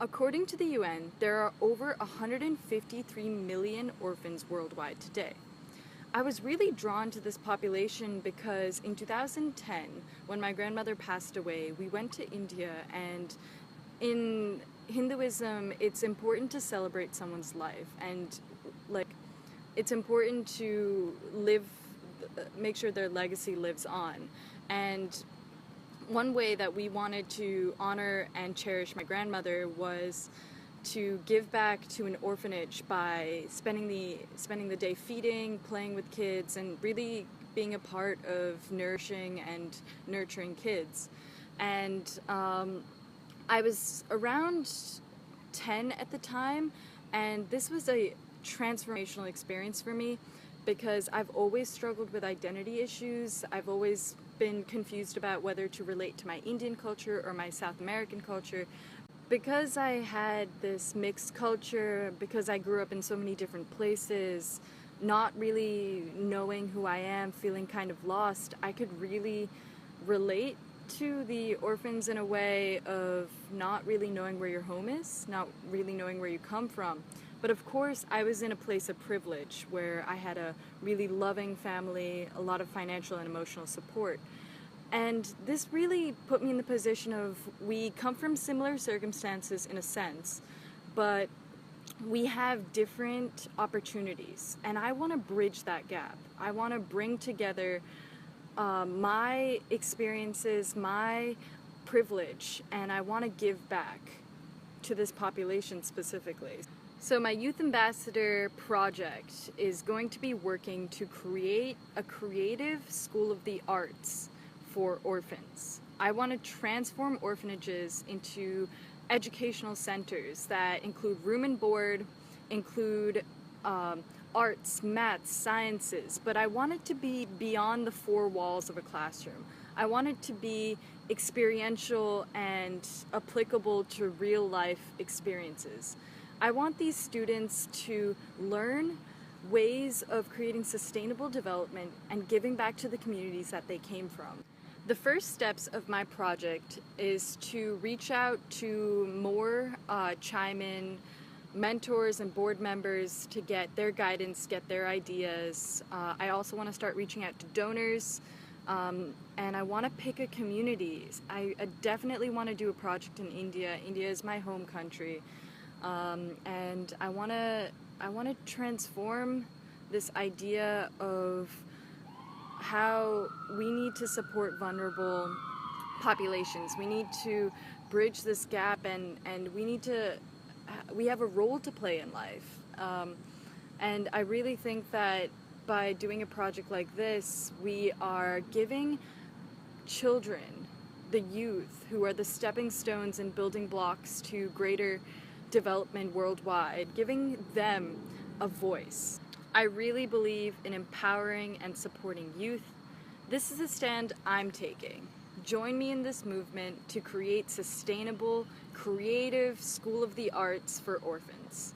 According to the UN, there are over 153 million orphans worldwide today. I was really drawn to this population because in 2010, when my grandmother passed away, we went to India, and in Hinduism, it's important to celebrate someone's life, and it's important to make sure their legacy lives on. And one way that we wanted to honor and cherish my grandmother was to give back to an orphanage by spending the day feeding, playing with kids, and really being a part of nourishing and nurturing kids. And I was around 10 at the time, and this was a transformational experience for me because I've always struggled with identity issues. I've always been confused about whether to relate to my Indian culture or my South American culture. Because I had this mixed culture, because I grew up in so many different places, not really knowing who I am, feeling kind of lost, I could really relate to the orphans in a way of not really knowing where your home is, not really knowing where you come from. But of course, I was in a place of privilege where I had a really loving family, a lot of financial and emotional support. And this really put me in the position of, we come from similar circumstances in a sense, but we have different opportunities. And I want to bridge that gap. I want to bring together my experiences, my privilege, and I want to give back to this population specifically. So my Youth Ambassador project is going to be working to create a creative school of the arts for orphans. I want to transform orphanages into educational centers that include room and board, include arts, maths, sciences, but I want it to be beyond the four walls of a classroom. I want it to be experiential and applicable to real life experiences. I want these students to learn ways of creating sustainable development and giving back to the communities that they came from. The first steps of my project is to reach out to more Chime In mentors and board members to get their guidance, get their ideas. I also want to start reaching out to donors, and I want to pick a community. I definitely want to do a project in India. India is my home country. And I want to transform this idea of how we need to support vulnerable populations. We need to bridge this gap, and we have a role to play in life. And I really think that by doing a project like this, we are giving children, the youth, who are the stepping stones and building blocks to greater development worldwide, giving them a voice. I really believe in empowering and supporting youth. This is a stand I'm taking. Join me in this movement to create sustainable, creative school of the arts for orphans.